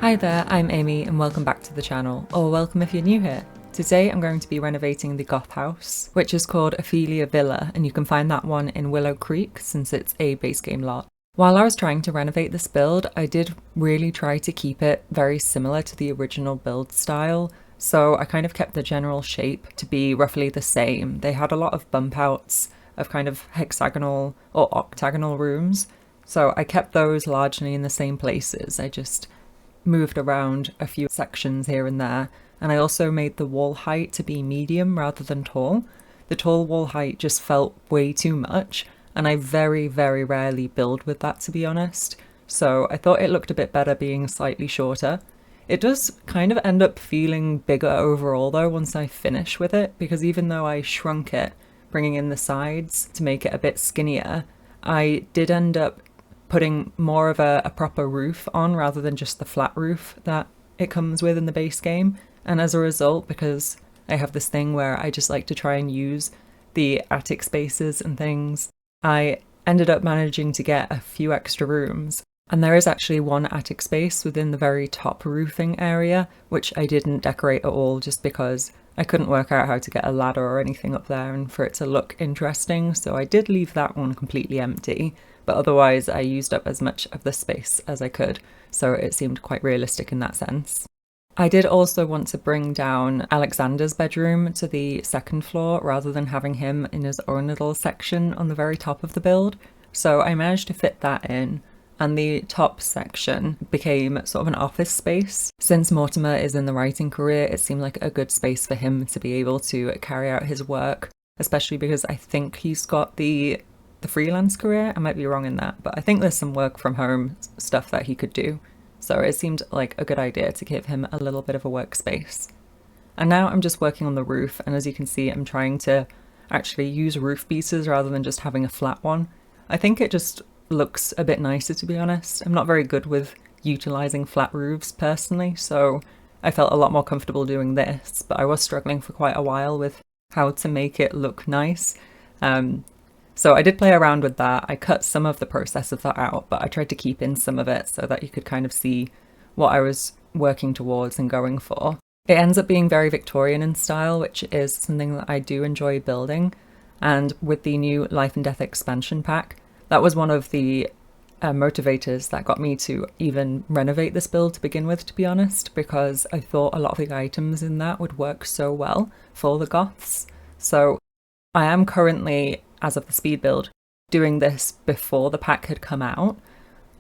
Hi there, I'm Amy and welcome back to the channel, or welcome if you're new here. Today I'm going to be renovating the Goth house, which is called Ophelia Villa, and you can find that one in Willow Creek since it's a base game lot. While I was trying to renovate this build, I did really try to keep it very similar to the original build style, so I kind of kept the general shape to be roughly the same. They had a lot of bump outs of kind of hexagonal or octagonal rooms, so I kept those largely in the same places. I just moved around a few sections here and there, and I also made the wall height to be medium rather than tall. The tall wall height just felt way too much, and I very rarely build with that, to be honest, so I thought it looked a bit better being slightly shorter. It does kind of end up feeling bigger overall though once I finish with it, because even though I shrunk it, bringing in the sides to make it a bit skinnier, I did end up putting more of a proper roof on rather than just the flat roof that it comes with in the base game. And as a result, because I have this thing where I just like to try and use the attic spaces and things, I ended up managing to get a few extra rooms. And there is actually one attic space within the very top roofing area, which I didn't decorate at all just because I couldn't work out how to get a ladder or anything up there and for it to look interesting. So I did leave that one completely empty. But otherwise I used up as much of the space as I could, so it seemed quite realistic in that sense. I did also want to bring down Alexander's bedroom to the second floor rather than having him in his own little section on the very top of the build, so I managed to fit that in, and the top section became sort of an office space. Since Mortimer is in the writing career, it seemed like a good space for him to be able to carry out his work, especially because I think he's got the freelance career. I might be wrong in that, but I think there's some work from home stuff that he could do. So it seemed like a good idea to give him a little bit of a workspace. And now I'm just working on the roof, and as you can see, I'm trying to actually use roof pieces rather than just having a flat one. I think it just looks a bit nicer, to be honest. I'm not very good with utilizing flat roofs personally, so I felt a lot more comfortable doing this, but I was struggling for quite a while with how to make it look nice. So I did play around with that. I cut some of the process of that out, but I tried to keep in some of it so that you could kind of see what I was working towards and going for. It ends up being very Victorian in style, which is something that I do enjoy building. And with the new Life and Death expansion pack, that was one of the motivators that got me to even renovate this build to begin with, to be honest, because I thought a lot of the items in that would work so well for the Goths. So I am currently, as of the speed build, doing this before the pack had come out.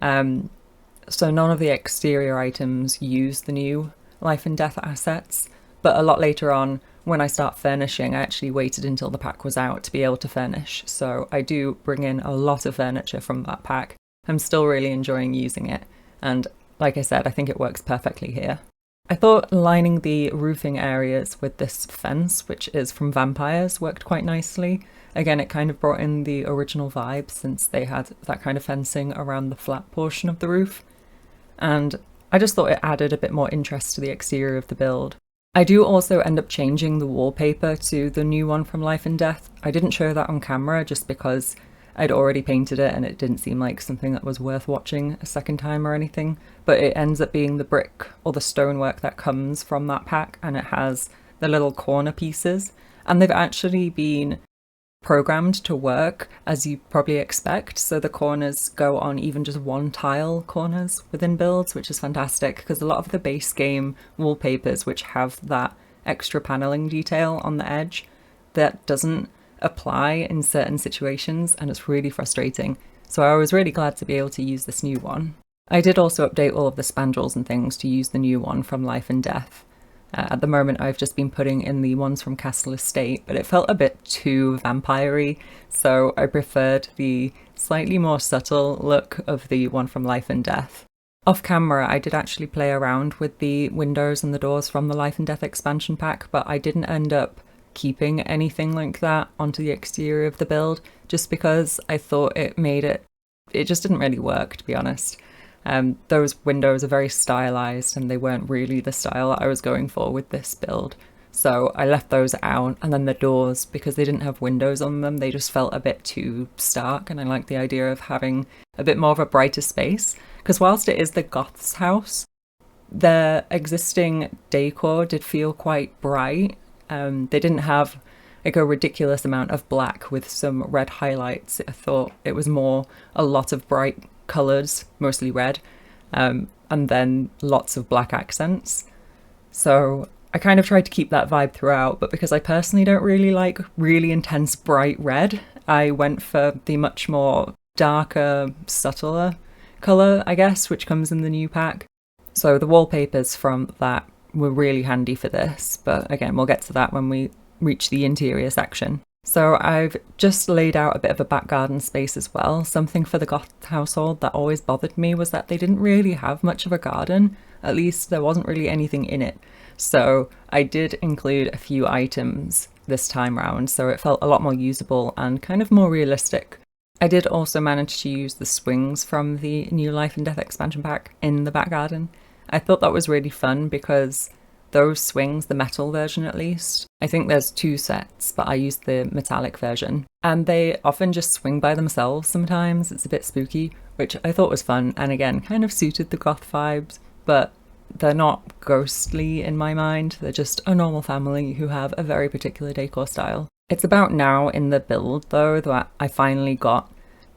So none of the exterior items use the new Life and Death assets, but a lot later on when I start furnishing, I actually waited until the pack was out to be able to furnish. So I do bring in a lot of furniture from that pack. I'm still really enjoying using it, and like I said, I think it works perfectly here. I thought lining the roofing areas with this fence, which is from Vampires, worked quite nicely. Again, it kind of brought in the original vibe since they had that kind of fencing around the flat portion of the roof. And I just thought it added a bit more interest to the exterior of the build. I do also end up changing the wallpaper to the new one from Life and Death. I didn't show that on camera just because I'd already painted it and it didn't seem like something that was worth watching a second time or anything, but it ends up being the brick or the stonework that comes from that pack, and it has the little corner pieces, and they've actually been programmed to work as you probably expect. So the corners go on even just one tile corners within builds, which is fantastic because a lot of the base game wallpapers which have that extra paneling detail on the edge, that doesn't apply in certain situations, and it's really frustrating. So I was really glad to be able to use this new one. I did also update all of the spandrels and things to use the new one from Life and Death. At the moment I've just been putting in the ones from Castle Estate, but it felt a bit too vampire-y, so I preferred the slightly more subtle look of the one from Life and Death. Off camera I did actually play around with the windows and the doors from the Life and Death expansion pack, but I didn't end up keeping anything like that onto the exterior of the build, just because I thought it just didn't really work, to be honest. Those windows are very stylized and they weren't really the style I was going for with this build. So I left those out, and then the doors, because they didn't have windows on them, they just felt a bit too stark, and I like the idea of having a bit more of a brighter space. Because whilst it is the Goth's house, Their existing decor did feel quite bright. They didn't have like a ridiculous amount of black with some red highlights. I thought it was more a lot of bright colours, mostly red, and then lots of black accents. So I kind of tried to keep that vibe throughout, but because I personally don't really like really intense bright red, I went for the much more darker, subtler colour, I guess, which comes in the new pack. So the wallpapers from that were really handy for this, but again, we'll get to that when we reach the interior section. So I've just laid out a bit of a back garden space as well. Something for the Goth household that always bothered me was that they didn't really have much of a garden. At least there wasn't really anything in it. So I did include a few items this time round, so it felt a lot more usable and kind of more realistic. I did also manage to use the swings from the new Life and Death expansion pack in the back garden. I thought that was really fun because those swings, the metal version at least, I think there's 2 sets, but I used the metallic version. And they often just swing by themselves sometimes. It's a bit spooky, which I thought was fun and again, kind of suited the goth vibes, but they're not ghostly in my mind. They're just a normal family who have a very particular decor style. It's about now in the build though that I finally got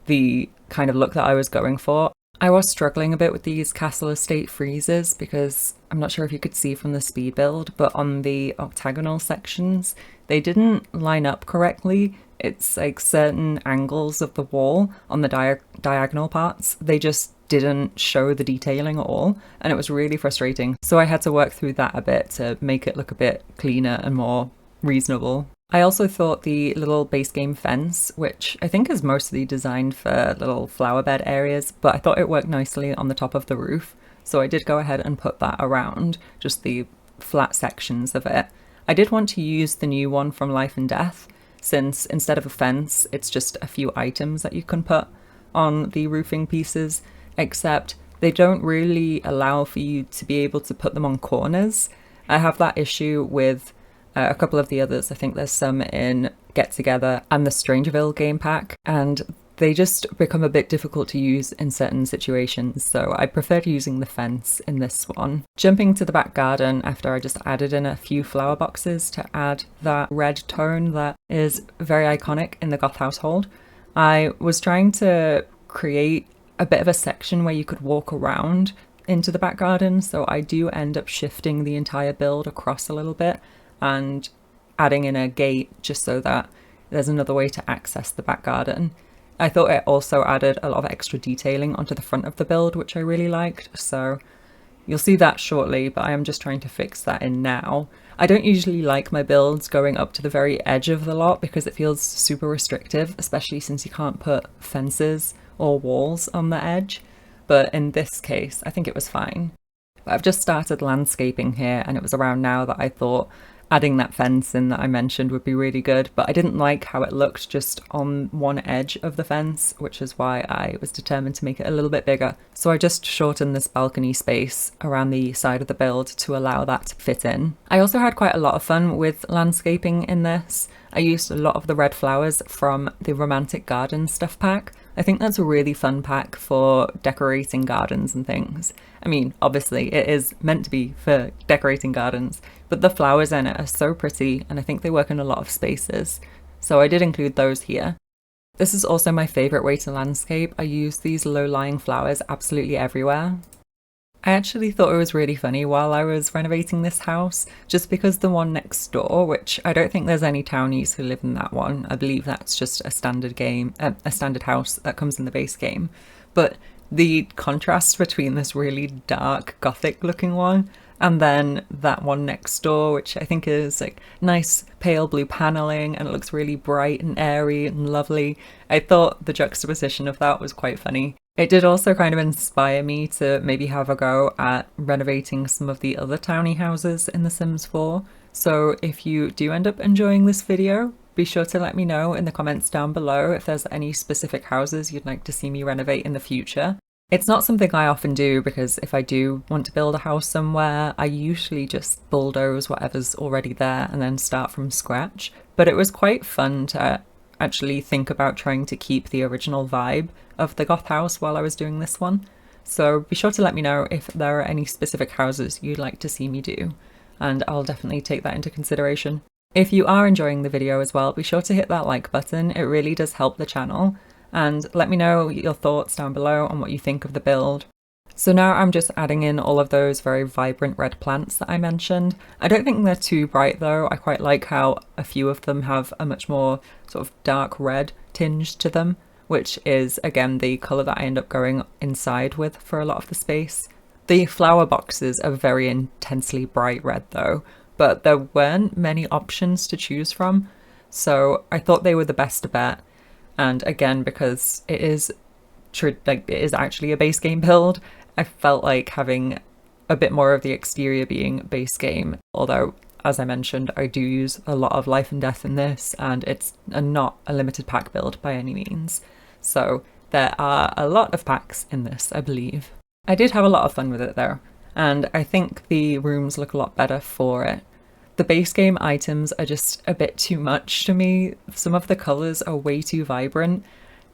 the kind of look that I was going for. I was struggling a bit with these castle estate friezes because I'm not sure if you could see from the speed build, but on the octagonal sections, they didn't line up correctly. It's like certain angles of the wall on the diagonal parts, they just didn't show the detailing at all, and it was really frustrating. So I had to work through that a bit to make it look a bit cleaner and more reasonable. I also thought the little base game fence, which I think is mostly designed for little flower bed areas, but I thought it worked nicely on the top of the roof. So I did go ahead and put that around, just the flat sections of it. I did want to use the new one from Life and Death, since instead of a fence, it's just a few items that you can put on the roofing pieces, except they don't really allow for you to be able to put them on corners. I have that issue with a couple of the others. I think there's some in Get Together and the Strangerville game pack, and they just become a bit difficult to use in certain situations, so I preferred using the fence in this one. Jumping to the back garden after I just added in a few flower boxes to add that red tone that is very iconic in the Goth household, I was trying to create a bit of a section where you could walk around into the back garden, so I do end up shifting the entire build across a little bit and adding in a gate just so that there's another way to access the back garden. I thought it also added a lot of extra detailing onto the front of the build, which I really liked, so you'll see that shortly, but I am just trying to fix that in now. I don't usually like my builds going up to the very edge of the lot because it feels super restrictive, especially since you can't put fences or walls on the edge, but in this case I think it was fine. But I've just started landscaping here, and it was around now that I thought adding that fence in that I mentioned would be really good, but I didn't like how it looked just on one edge of the fence, which is why I was determined to make it a little bit bigger. So I just shortened this balcony space around the side of the build to allow that to fit in. I also had quite a lot of fun with landscaping in this. I used a lot of the red flowers from the Romantic Garden stuff pack. I think that's a really fun pack for decorating gardens and things. I mean, obviously it is meant to be for decorating gardens, but the flowers in it are so pretty and I think they work in a lot of spaces. So I did include those here. This is also my favourite way to landscape. I use these low-lying flowers absolutely everywhere. I actually thought it was really funny while I was renovating this house, just because the one next door, which I don't think there's any townies who live in that one, I believe that's just a standard game, a standard house that comes in the base game, but the contrast between this really dark gothic looking one and then that one next door, which I think is like nice pale blue paneling and it looks really bright and airy and lovely. I thought the juxtaposition of that was quite funny. It did also kind of inspire me to maybe have a go at renovating some of the other townie houses in The Sims 4. So if you do end up enjoying this video, be sure to let me know in the comments down below if there's any specific houses you'd like to see me renovate in the future. It's not something I often do because if I do want to build a house somewhere, I usually just bulldoze whatever's already there and then start from scratch. But it was quite fun to actually think about trying to keep the original vibe of the goth house while I was doing this one. So be sure to let me know if there are any specific houses you'd like to see me do, and I'll definitely take that into consideration. If you are enjoying the video as well, be sure to hit that like button. It really does help the channel, and let me know your thoughts down below on what you think of the build. So now I'm just adding in all of those very vibrant red plants that I mentioned. I don't think they're too bright though. I quite like how a few of them have a much more sort of dark red tinge to them, which is again the colour that I end up going inside with for a lot of the space. The flower boxes are very intensely bright red though, but there weren't many options to choose from, so I thought they were the best to bet. And again, because it is actually a base game build, I felt like having a bit more of the exterior being base game, although as I mentioned, I do use a lot of life and death in this, and it's not a limited pack build by any means. So there are a lot of packs in this, I believe. I did have a lot of fun with it though, and I think the rooms look a lot better for it. The base game items are just a bit too much to me. Some of the colours are way too vibrant.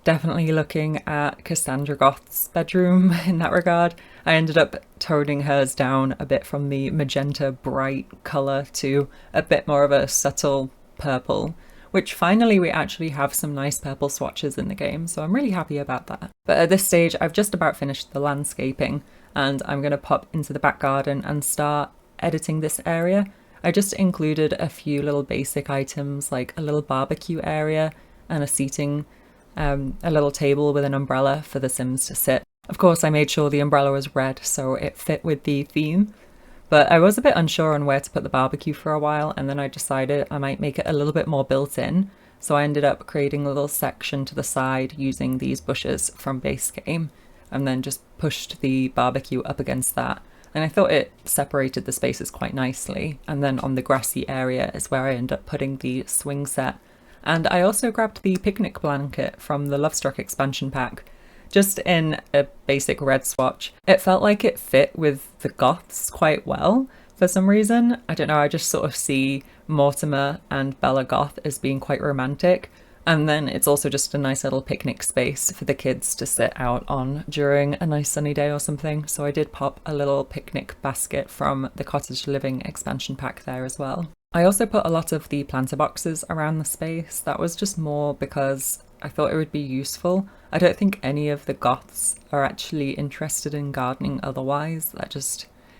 Definitely looking at Cassandra Goth's bedroom in that regard. I ended up toning hers down a bit from the magenta bright colour to a bit more of a subtle purple, which finally we actually have some nice purple swatches in the game, so I'm really happy about that. But at this stage I've just about finished the landscaping, and I'm going to pop into the back garden and start editing this area. I just included a few little basic items like a little barbecue area and a seating a little table with an umbrella for the Sims to sit. Of course, I made sure the umbrella was red so it fit with the theme, but I was a bit unsure on where to put the barbecue for a while, and then I decided I might make it a little bit more built in, so I ended up creating a little section to the side using these bushes from base game, and then just pushed the barbecue up against that, and I thought it separated the spaces quite nicely. And then on the grassy area is where I end up putting the swing set. And I also grabbed the picnic blanket from the Lovestruck expansion pack, just in a basic red swatch. It felt like it fit with the Goths quite well for some reason. I don't know, I just sort of see Mortimer and Bella Goth as being quite romantic. And then it's also just a nice little picnic space for the kids to sit out on during a nice sunny day or something. So I did pop a little picnic basket from the Cottage Living expansion pack there as well. I also put a lot of the planter boxes around the space. That was just more because I thought it would be useful. I don't think any of the Goths are actually interested in gardening otherwise.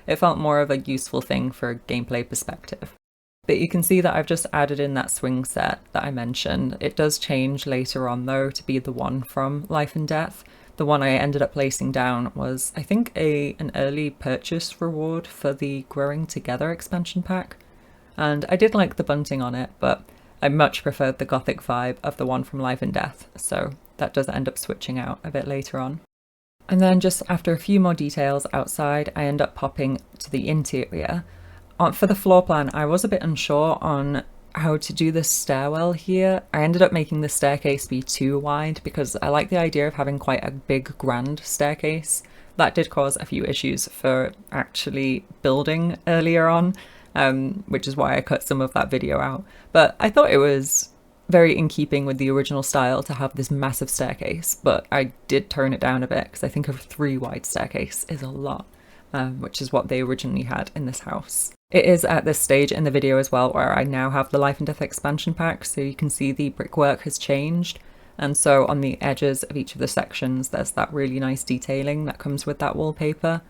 It felt more of a useful thing for a gameplay perspective. But you can see that I've just added in that swing set that I mentioned. It does change later on though to be the one from Life and Death. The one I ended up placing down was, I think, an early purchase reward for the Growing Together expansion pack. And I did like the bunting on it, but I much preferred the gothic vibe of the one from Life and Death, so that does end up switching out a bit later on. And then just after a few more details outside, I end up popping to the interior. For the floor plan, I was a bit unsure on how to do this stairwell here. I ended up making the staircase be too wide because I like the idea of having quite a big grand staircase. That did cause a few issues for actually building earlier on. Which is why I cut some of that video out. But I thought it was very in keeping with the original style to have this massive staircase, but I did tone it down a bit because I think a 3 wide staircase is a lot, which is what they originally had in this house. It is at this stage in the video as well where I now have the Life and Death expansion pack, so you can see the brickwork has changed, and so on the edges of each of the sections there's that really nice detailing that comes with that wallpaper.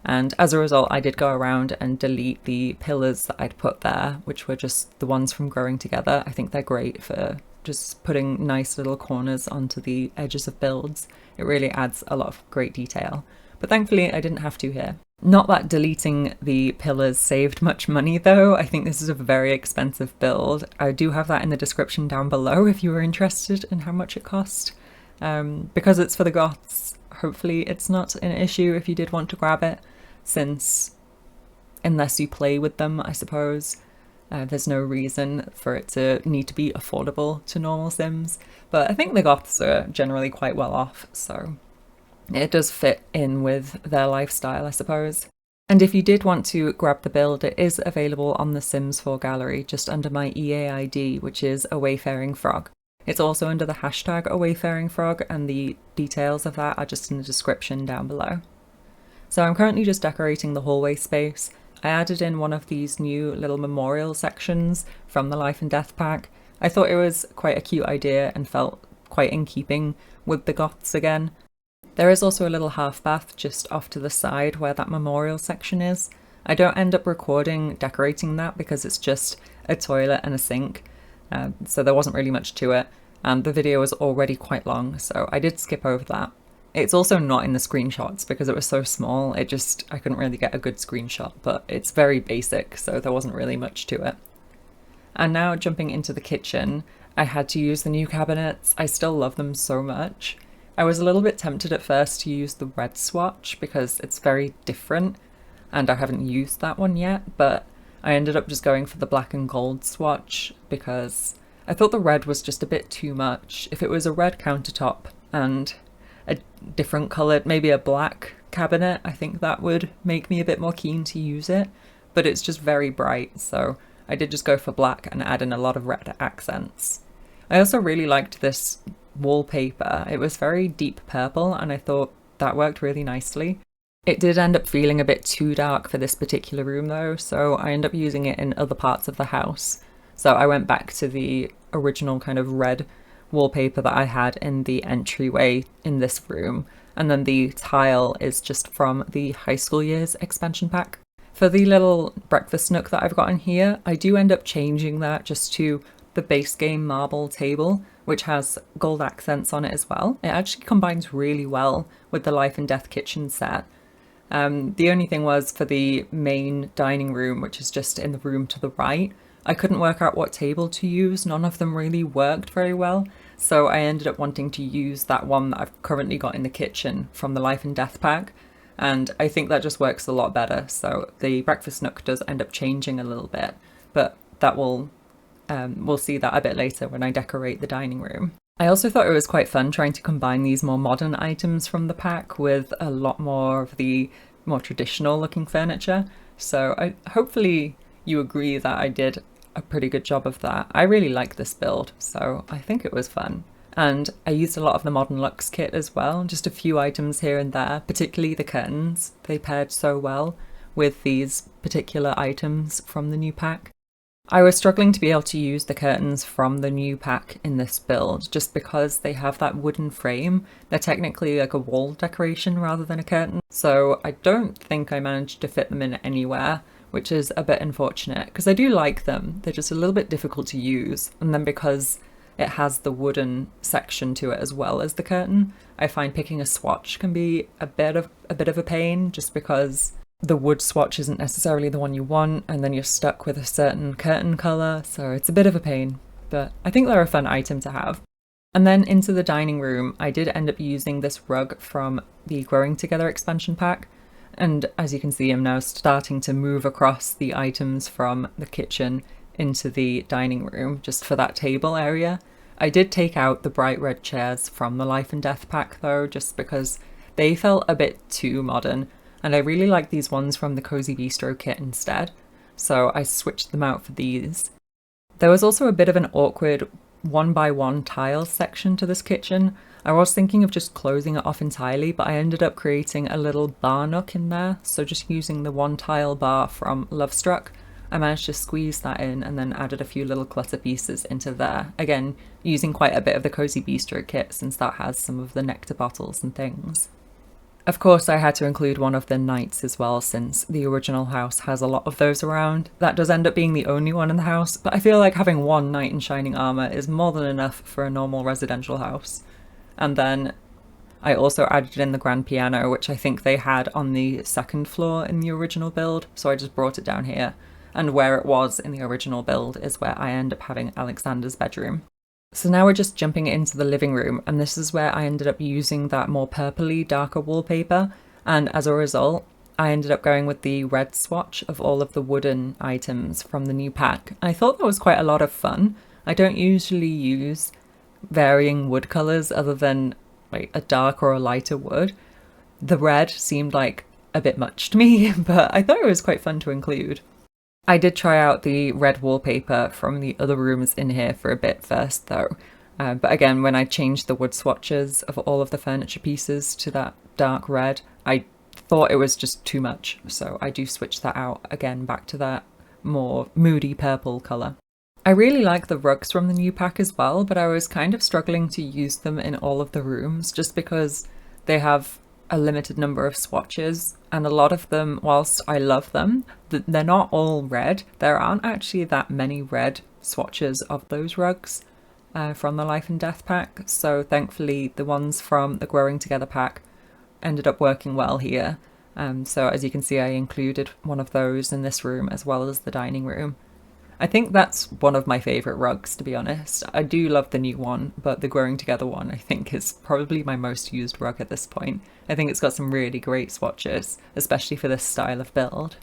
And as a result, I did go around and delete the pillars that I'd put there, which were just the ones from Growing Together. I think they're great for just putting nice little corners onto the edges of builds. It really adds a lot of great detail. But thankfully, I didn't have to here. Not that deleting the pillars saved much money though. I think this is a very expensive build. I do have that in the description down below if you were interested in how much it cost. Because it's for the Goths, hopefully it's not an issue if you did want to grab it, since unless you play with them, I suppose, there's no reason for it to need to be affordable to normal Sims. But I think the Goths are generally quite well off, so it does fit in with their lifestyle, I suppose. And if you did want to grab the build, it is available on the Sims 4 gallery just under my EA ID, which is AWayfaringFrog. It's also under the hashtag AWayfaringFrog, and the details of that are just in the description down below. So I'm currently just decorating the hallway space. I added in one of these new little memorial sections from the Life and Death pack. I thought it was quite a cute idea and felt quite in keeping with the goths again. There is also a little half bath just off to the side where that memorial section is. I don't end up recording decorating that because it's just a toilet and a sink, so there wasn't really much to it, and the video was already quite long, so I did skip over that. It's also not in the screenshots because it was so small, I couldn't really get a good screenshot, but it's very basic, so there wasn't really much to it. And now jumping into the kitchen, I had to use the new cabinets. I still love them so much. I was a little bit tempted at first to use the red swatch because it's very different and I haven't used that one yet, but I ended up just going for the black and gold swatch because I thought the red was just a bit too much. If it was a red countertop and a different coloured, maybe a black cabinet, I think that would make me a bit more keen to use it, but it's just very bright, so I did just go for black and add in a lot of red accents. I also really liked this wallpaper. It was very deep purple and I thought that worked really nicely. It did end up feeling a bit too dark for this particular room though, so I ended up using it in other parts of the house. So I went back to the original kind of red wallpaper that I had in the entryway in this room, and then the tile is just from the High School Years expansion pack. For the little breakfast nook that I've got in here, I do end up changing that just to the base game marble table, which has gold accents on it as well. It actually combines really well with the Life and Death kitchen set. The only thing was for the main dining room, which is just in the room to the right, I couldn't work out what table to use. None of them really worked very well. So I ended up wanting to use that one that I've currently got in the kitchen from the Life and Death pack. And I think that just works a lot better. So the breakfast nook does end up changing a little bit, but that will, we'll see that a bit later when I decorate the dining room. I also thought it was quite fun trying to combine these more modern items from the pack with a lot more of the more traditional looking furniture. So hopefully you agree that I did a pretty good job of that. I really like this build, so I think it was fun. And I used a lot of the Modern Lux kit as well, just a few items here and there, particularly the curtains. They paired so well with these particular items from the new pack. I was struggling to be able to use the curtains from the new pack in this build just because they have that wooden frame. They're technically like a wall decoration rather than a curtain, so I don't think I managed to fit them in anywhere, which is a bit unfortunate because I do like them. They're just a little bit difficult to use, and then because it has the wooden section to it as well as the curtain, I find picking a swatch can be a bit of a pain just because the wood swatch isn't necessarily the one you want and then you're stuck with a certain curtain colour, so it's a bit of a pain, but I think they're a fun item to have. And then into the dining room, I did end up using this rug from the Growing Together expansion pack, and as you can see I'm now starting to move across the items from the kitchen into the dining room just for that table area. I did take out the bright red chairs from the Life and Death pack though, just because they felt a bit too modern, and I really like these ones from the Cozy Bistro kit instead, so I switched them out for these. There was also a bit of an awkward 1x1 tile section to this kitchen. I was thinking of just closing it off entirely, but I ended up creating a little bar nook in there, so just using the one tile bar from Lovestruck, I managed to squeeze that in and then added a few little clutter pieces into there. Again, using quite a bit of the Cozy Bistro kit since that has some of the nectar bottles and things. Of course, I had to include one of the knights as well since the original house has a lot of those around. That does end up being the only one in the house, but I feel like having one knight in shining armour is more than enough for a normal residential house. And then I also added in the grand piano, which I think they had on the second floor in the original build, so I just brought it down here. And where it was in the original build is where I end up having Alexander's bedroom. So now we're just jumping into the living room, and this is where I ended up using that more purpley, darker wallpaper, and as a result, I ended up going with the red swatch of all of the wooden items from the new pack. I thought that was quite a lot of fun. I don't usually use varying wood colours other than like a dark or a lighter wood. The red seemed like a bit much to me, but I thought it was quite fun to include. I did try out the red wallpaper from the other rooms in here for a bit first though, but again when I changed the wood swatches of all of the furniture pieces to that dark red, I thought it was just too much. So I do switch that out again back to that more moody purple colour. I really like the rugs from the new pack as well, but I was kind of struggling to use them in all of the rooms just because they have a limited number of swatches, and a lot of them, whilst I love them, they're not all red. There aren't actually that many red swatches of those rugs from the Life and Death pack, so thankfully the ones from the Growing Together pack ended up working well here. So as you can see, I included one of those in this room as well as the dining room. I think that's one of my favourite rugs, to be honest. I do love the new one, but the Growing Together one I think is probably my most used rug at this point. I think it's got some really great swatches, especially for this style of build.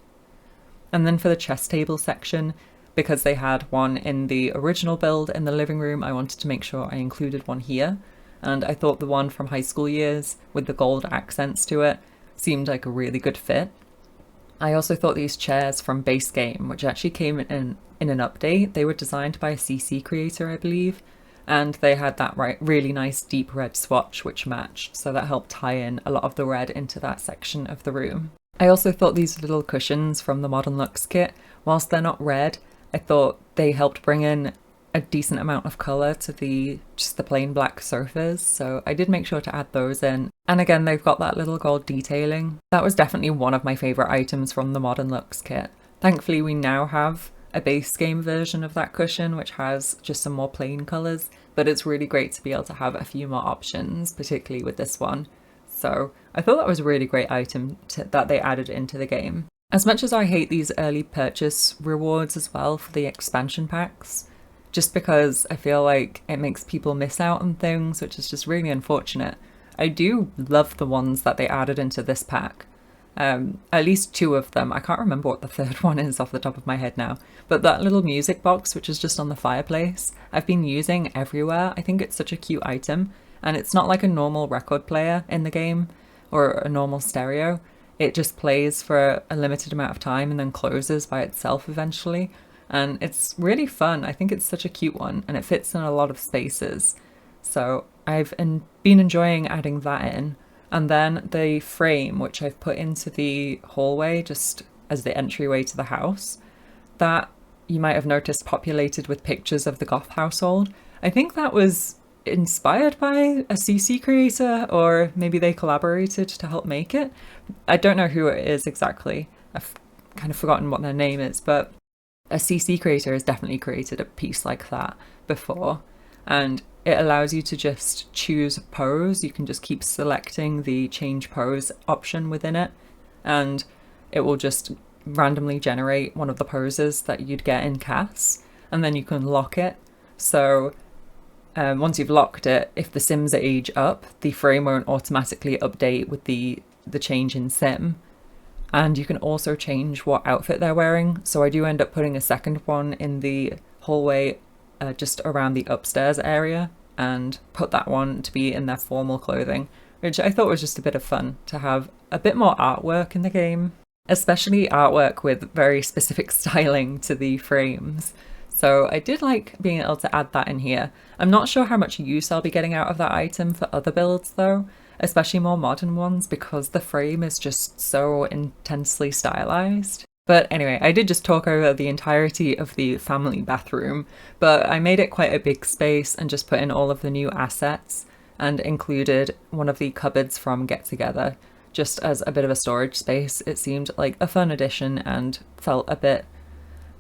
And then for the chess table section, because they had one in the original build in the living room, I wanted to make sure I included one here. And I thought the one from high school years with the gold accents to it seemed like a really good fit. I also thought these chairs from base game, which actually came in an update, they were designed by a CC creator, I believe, and they had that really nice deep red swatch which matched, so that helped tie in a lot of the red into that section of the room. I also thought these little cushions from the Modern Looks kit, whilst they're not red, I thought they helped bring in a decent amount of colour to just the plain black sofas, so I did make sure to add those in. And again, they've got that little gold detailing. That was definitely one of my favourite items from the Modern Looks kit. Thankfully we now have a base game version of that cushion which has just some more plain colours, but it's really great to be able to have a few more options, particularly with this one. So I thought that was a really great item that they added into the game. As much as I hate these early purchase rewards as well for the expansion packs, just because I feel like it makes people miss out on things, which is just really unfortunate, I do love the ones that they added into this pack. At least two of them. I can't remember what the third one is off the top of my head now, but that little music box which is just on the fireplace, I've been using everywhere. I think it's such a cute item, and it's not like a normal record player in the game or a normal stereo. It just plays for a limited amount of time and then closes by itself eventually, and it's really fun. I think it's such a cute one and it fits in a lot of spaces, so I've been enjoying adding that in. And then the frame, which I've put into the hallway just as the entryway to the house, that you might have noticed populated with pictures of the Goth household. I think that was inspired by a CC creator, or maybe they collaborated to help make it. I don't know who it is exactly. I've kind of forgotten what their name is, but a CC creator has definitely created a piece like that before. And it allows you to just choose a pose. You can just keep selecting the change pose option within it, and it will just randomly generate one of the poses that you'd get in Cass, and then you can lock it. So once you've locked it, if the Sims age up, the frame won't automatically update with the change in Sim. And you can also change what outfit they're wearing. So I do end up putting a second one in the hallway just around the upstairs area, and put that one to be in their formal clothing, which I thought was just a bit of fun to have a bit more artwork in the game, especially artwork with very specific styling to the frames. So I did like being able to add that in here. I'm not sure how much use I'll be getting out of that item for other builds though, especially more modern ones, because the frame is just so intensely stylized. But anyway, I did just talk over the entirety of the family bathroom, but I made it quite a big space and just put in all of the new assets and included one of the cupboards from Get Together just as a bit of a storage space. It seemed like a fun addition and felt a bit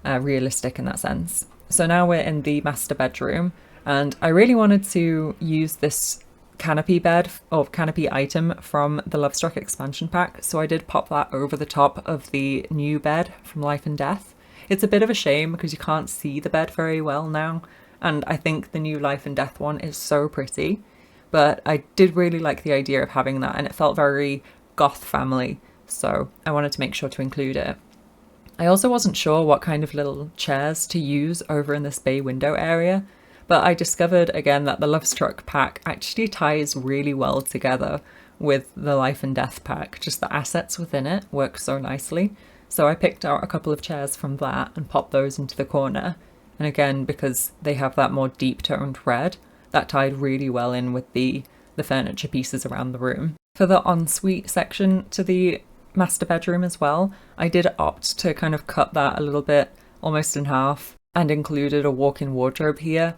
realistic in that sense. So now we're in the master bedroom, and I really wanted to use this canopy bed or canopy item from the Lovestruck expansion pack, so I did pop that over the top of the new bed from Life and Death. It's a bit of a shame because you can't see the bed very well now, and I think the new Life and Death one is so pretty, but I did really like the idea of having that, and it felt very goth family, so I wanted to make sure to include it. I also wasn't sure what kind of little chairs to use over in this bay window area, but I discovered again that the Lovestruck pack actually ties really well together with the Life and Death pack. Just the assets within it work so nicely. So I picked out a couple of chairs from that and popped those into the corner. And again, because they have that more deep toned red, that tied really well in with the furniture pieces around the room. For the ensuite section to the master bedroom as well, I did opt to kind of cut that a little bit, almost in half, and included a walk-in wardrobe here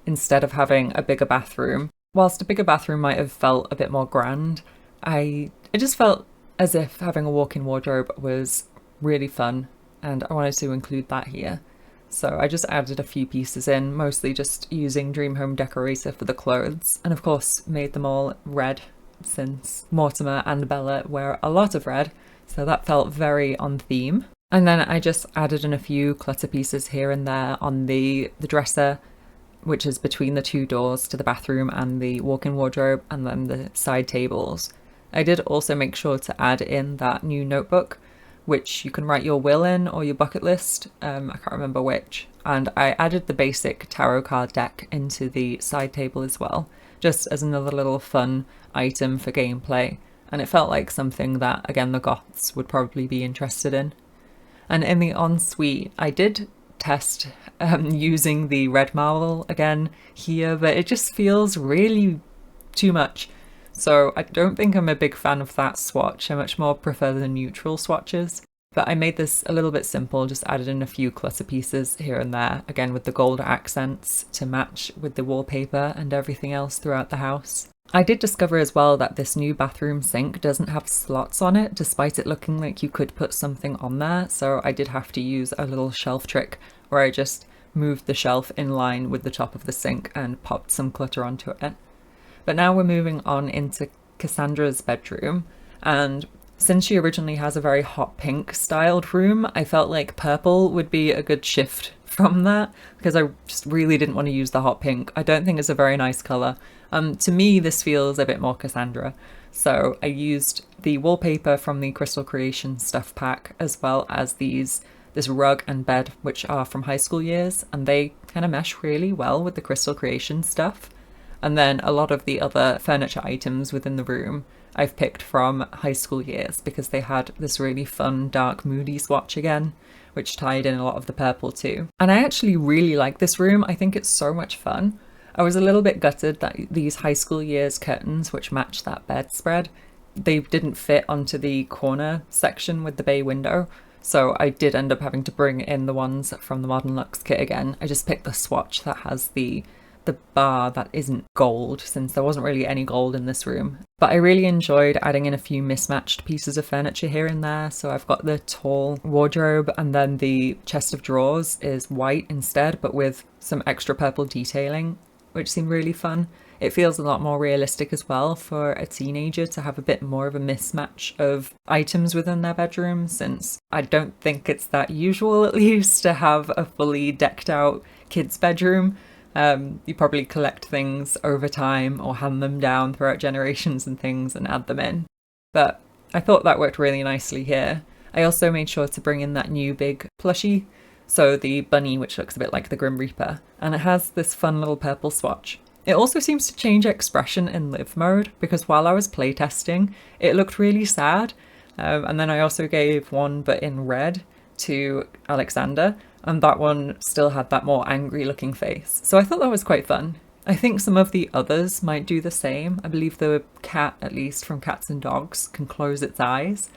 instead of having a bigger bathroom. Whilst a bigger bathroom might have felt a bit more grand, it just felt as if having a walk-in wardrobe was really fun, and I wanted to include that here. So I just added a few pieces in, mostly just using Dream Home Decorator for the clothes, and of course made them all red since Mortimer and Bella wear a lot of red, so that felt very on theme. And then I just added in a few clutter pieces here and there on the dresser, which is between the two doors to the bathroom and the walk-in wardrobe, and then the side tables. I did also make sure to add in that new notebook, which you can write your will in or your bucket list, I can't remember which. And I added the basic tarot card deck into the side table as well, just as another little fun item for gameplay. And it felt like something that, again, the goths would probably be interested in. And in the ensuite, I did test using the red marble again here, but it just feels really too much. So I don't think I'm a big fan of that swatch. I much more prefer the neutral swatches. But I made this a little bit simple, just added in a few clutter pieces here and there, again with the gold accents to match with the wallpaper and everything else throughout the house. I did discover as well that this new bathroom sink doesn't have slots on it, despite it looking like you could put something on there. So I did have to use a little shelf trick where I just moved the shelf in line with the top of the sink and popped some clutter onto it. But now we're moving on into Cassandra's bedroom, and since she originally has a very hot pink styled room, I felt like purple would be a good shift from that, because I just really didn't want to use the hot pink. I don't think it's a very nice colour. To me, this feels a bit more Cassandra. So I used the wallpaper from the Crystal Creation stuff pack, as well as this rug and bed, which are from high school years, and they kind of mesh really well with the Crystal Creation stuff. And then a lot of the other furniture items within the room I've picked from high school years because they had this really fun, dark, moody swatch again, which tied in a lot of the purple too. And I actually really like this room. I think it's so much fun. I was a little bit gutted that these high school years curtains, which match that bedspread, they didn't fit onto the corner section with the bay window. So I did end up having to bring in the ones from the Modern Luxe kit again. I just picked the swatch that has the bar that isn't gold, since there wasn't really any gold in this room. But I really enjoyed adding in a few mismatched pieces of furniture here and there. So I've got the tall wardrobe, and then the chest of drawers is white instead, but with some extra purple detailing, which seemed really fun. It feels a lot more realistic as well for a teenager to have a bit more of a mismatch of items within their bedroom, since I don't think it's that usual, at least, to have a fully decked out kid's bedroom. You probably collect things over time or hand them down throughout generations and things and add them in. But I thought that worked really nicely here. I also made sure to bring in that new big plushie, so the bunny, which looks a bit like the Grim Reaper, and it has this fun little purple swatch. It also seems to change expression in live mode, because while I was playtesting, it looked really sad. And then I also gave one, but in red, to Alexander, and that one still had that more angry looking face. So I thought that was quite fun. I think some of the others might do the same. I believe the cat, at least from Cats and Dogs, can close its eyes.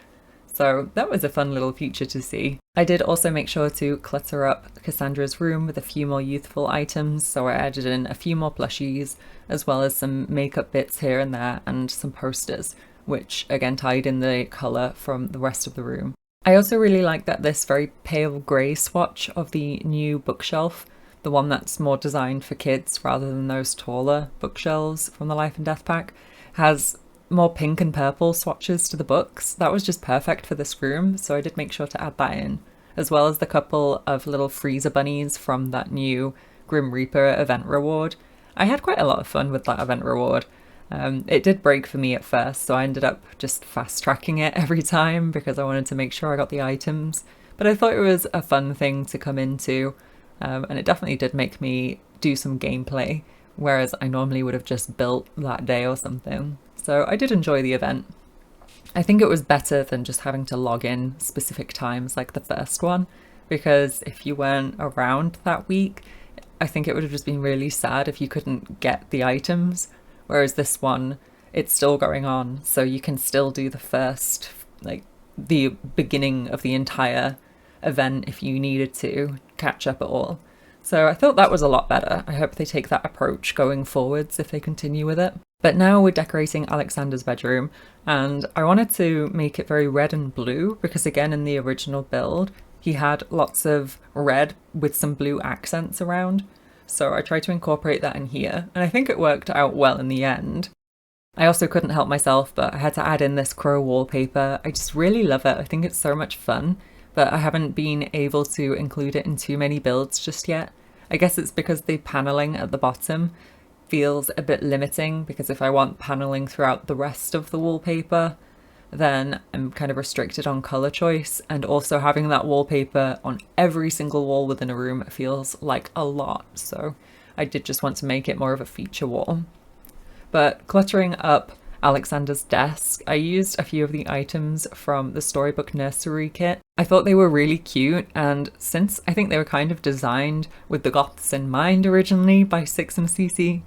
So that was a fun little feature to see. I did also make sure to clutter up Cassandra's room with a few more youthful items, so I added in a few more plushies, as well as some makeup bits here and there, and some posters, which again tied in the colour from the rest of the room. I also really like that this very pale grey swatch of the new bookshelf, the one that's more designed for kids rather than those taller bookshelves from the Life and Death pack, has more pink and purple swatches to the books. That was just perfect for this room, so I did make sure to add that in, as well as the couple of little freezer bunnies from that new Grim Reaper event reward. I had quite a lot of fun with that event reward. It did break for me at first, so I ended up just fast tracking it every time because I wanted to make sure I got the items. But I thought it was a fun thing to come into, and it definitely did make me do some gameplay, whereas I normally would have just built that day or something. So I did enjoy the event. I think it was better than just having to log in specific times like the first one, because if you weren't around that week, I think it would have just been really sad if you couldn't get the items. Whereas this one, it's still going on, so you can still do the first like the beginning of the entire event if you needed to catch up at all. So I thought that was a lot better. I hope they take that approach going forwards if they continue with it. But now we're decorating Alexander's bedroom, and I wanted to make it very red and blue because, again, in the original build, he had lots of red with some blue accents around. So I tried to incorporate that in here, and I think it worked out well in the end. I also couldn't help myself, but I had to add in this crow wallpaper. I just really love it. I think it's so much fun, but I haven't been able to include it in too many builds just yet. I guess it's because the paneling at the bottom feels a bit limiting, because if I want paneling throughout the rest of the wallpaper, then I'm kind of restricted on color choice, and also having that wallpaper on every single wall within a room feels like a lot, so I did just want to make it more of a feature wall. But cluttering up Alexander's desk, I used a few of the items from the Storybook Nursery kit. I thought they were really cute, and since I think they were kind of designed with the goths in mind originally by SixMCC,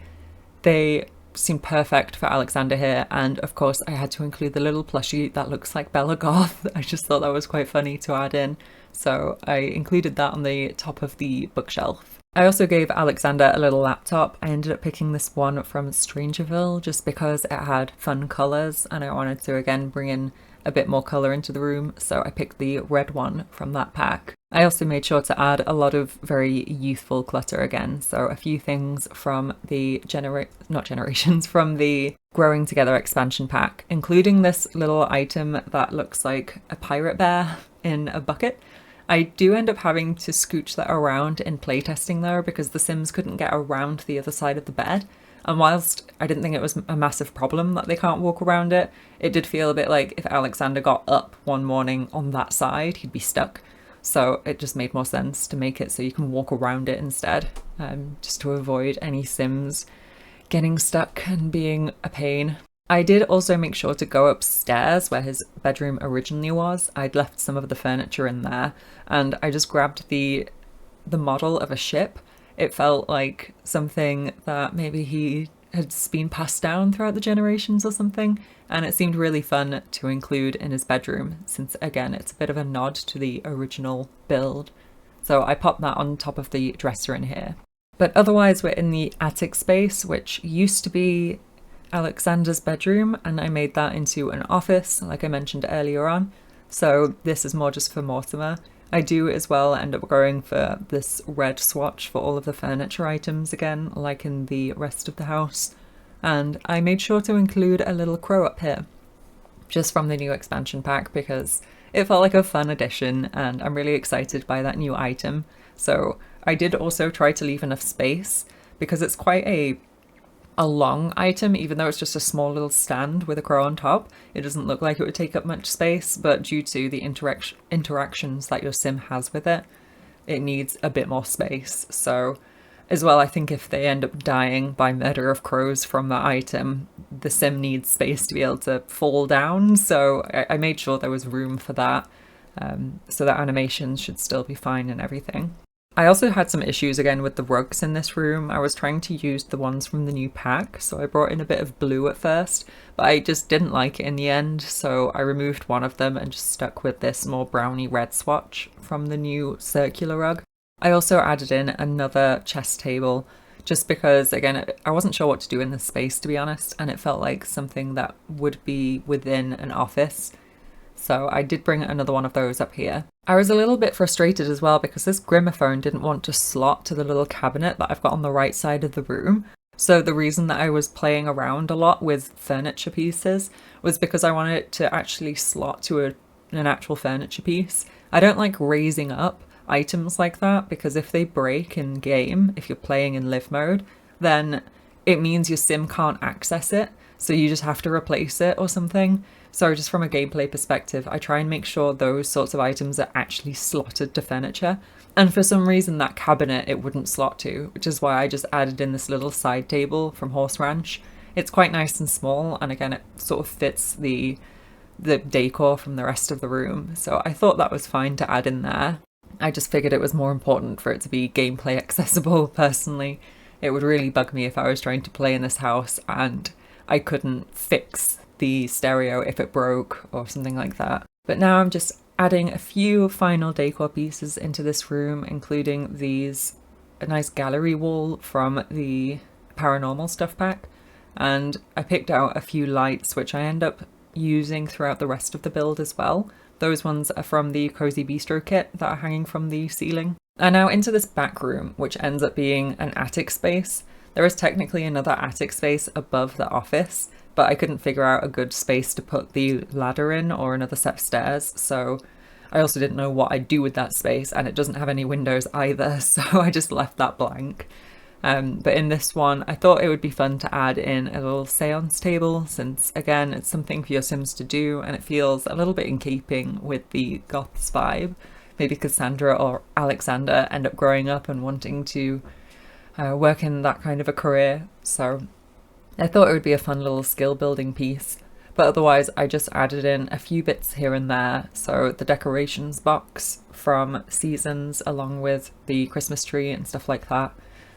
they seemed perfect for Alexander here. And of course I had to include the little plushie that looks like Bella Goth. I just thought that was quite funny to add in, so I included that on the top of the bookshelf. I also gave Alexander a little laptop. I ended up picking this one from Strangerville just because it had fun colours and I wanted to again bring in a bit more colour into the room, so I picked the red one from that pack. I also made sure to add a lot of very youthful clutter again, so a few things from the from the Growing Together expansion pack, including this little item that looks like a pirate bear in a bucket. I do end up having to scooch that around in playtesting though, because the Sims couldn't get around the other side of the bed. And whilst I didn't think it was a massive problem that they can't walk around it, it did feel a bit like if Alexander got up one morning on that side, he'd be stuck. So it just made more sense to make it so you can walk around it instead, just to avoid any Sims getting stuck and being a pain. I did also make sure to go upstairs where his bedroom originally was. I'd left some of the furniture in there, and I just grabbed the model of a ship. It felt like something that maybe he had been passed down throughout the generations or something, and it seemed really fun to include in his bedroom since, again, it's a bit of a nod to the original build. So I popped that on top of the dresser in here. But otherwise we're in the attic space, which used to be Alexander's bedroom, and I made that into an office like I mentioned earlier on, so this is more just for Mortimer. I do as well end up going for this red swatch for all of the furniture items again, like in the rest of the house, and I made sure to include a little crow up here just from the new expansion pack because it felt like a fun addition and I'm really excited by that new item. So I did also try to leave enough space because it's quite a long item, even though it's just a small little stand with a crow on top. It doesn't look like it would take up much space, but due to the interactions that your sim has with it, it needs a bit more space. So as well, I think if they end up dying by murder of crows from that item, the sim needs space to be able to fall down, so I made sure there was room for that, so that animations should still be fine and everything. I also had some issues again with the rugs in this room. I was trying to use the ones from the new pack, so I brought in a bit of blue at first, but I just didn't like it in the end, so I removed one of them and just stuck with this more browny red swatch from the new circular rug. I also added in another chest table just because, again, I wasn't sure what to do in this space, to be honest, and it felt like something that would be within an office. So I did bring another one of those up here. I was a little bit frustrated as well because this gramophone didn't want to slot to the little cabinet that I've got on the right side of the room. So the reason that I was playing around a lot with furniture pieces was because I wanted it to actually slot to an actual furniture piece. I don't like raising up items like that because if they break in game, if you're playing in live mode, then it means your sim can't access it. So you just have to replace it or something. So just from a gameplay perspective, I try and make sure those sorts of items are actually slotted to furniture. And for some reason that cabinet it wouldn't slot to, which is why I just added in this little side table from Horse Ranch. It's quite nice and small, and again it sort of fits the decor from the rest of the room. So I thought that was fine to add in there. I just figured it was more important for it to be gameplay accessible personally. It would really bug me if I was trying to play in this house and I couldn't fix the stereo if it broke or something like that. But now I'm just adding a few final decor pieces into this room, including a nice gallery wall from the paranormal stuff pack. And I picked out a few lights which I end up using throughout the rest of the build as well. Those ones are from the Cozy Bistro kit that are hanging from the ceiling. And now into this back room, which ends up being an attic space. There is technically another attic space above the office, but I couldn't figure out a good space to put the ladder in or another set of stairs, so I also didn't know what I'd do with that space, and it doesn't have any windows either, so I just left that blank. But in this one, I thought it would be fun to add in a little seance table, since again, it's something for your Sims to do, and it feels a little bit in keeping with the Goths vibe. Maybe Cassandra or Alexander end up growing up and wanting to work in that kind of a career, so I thought it would be a fun little skill building piece. But otherwise I just added in a few bits here and there, so the decorations box from Seasons along with the Christmas tree and stuff like that.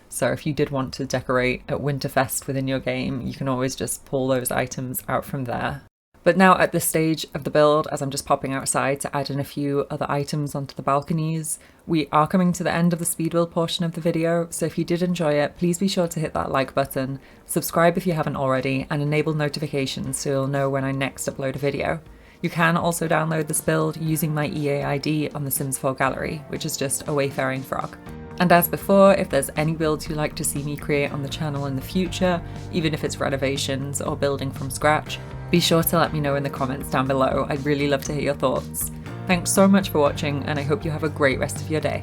So if you did want to decorate at Winterfest within your game, you can always just pull those items out from there. But now at this stage of the build, as I'm just popping outside to add in a few other items onto the balconies, we are coming to the end of the speed build portion of the video, so if you did enjoy it, please be sure to hit that like button, subscribe if you haven't already, and enable notifications so you'll know when I next upload a video. You can also download this build using my EA ID on the Sims 4 gallery, which is just AWayfaringFrog. And as before, if there's any builds you'd like to see me create on the channel in the future, even if it's renovations or building from scratch, be sure to let me know in the comments down below. I'd really love to hear your thoughts. Thanks so much for watching, and I hope you have a great rest of your day.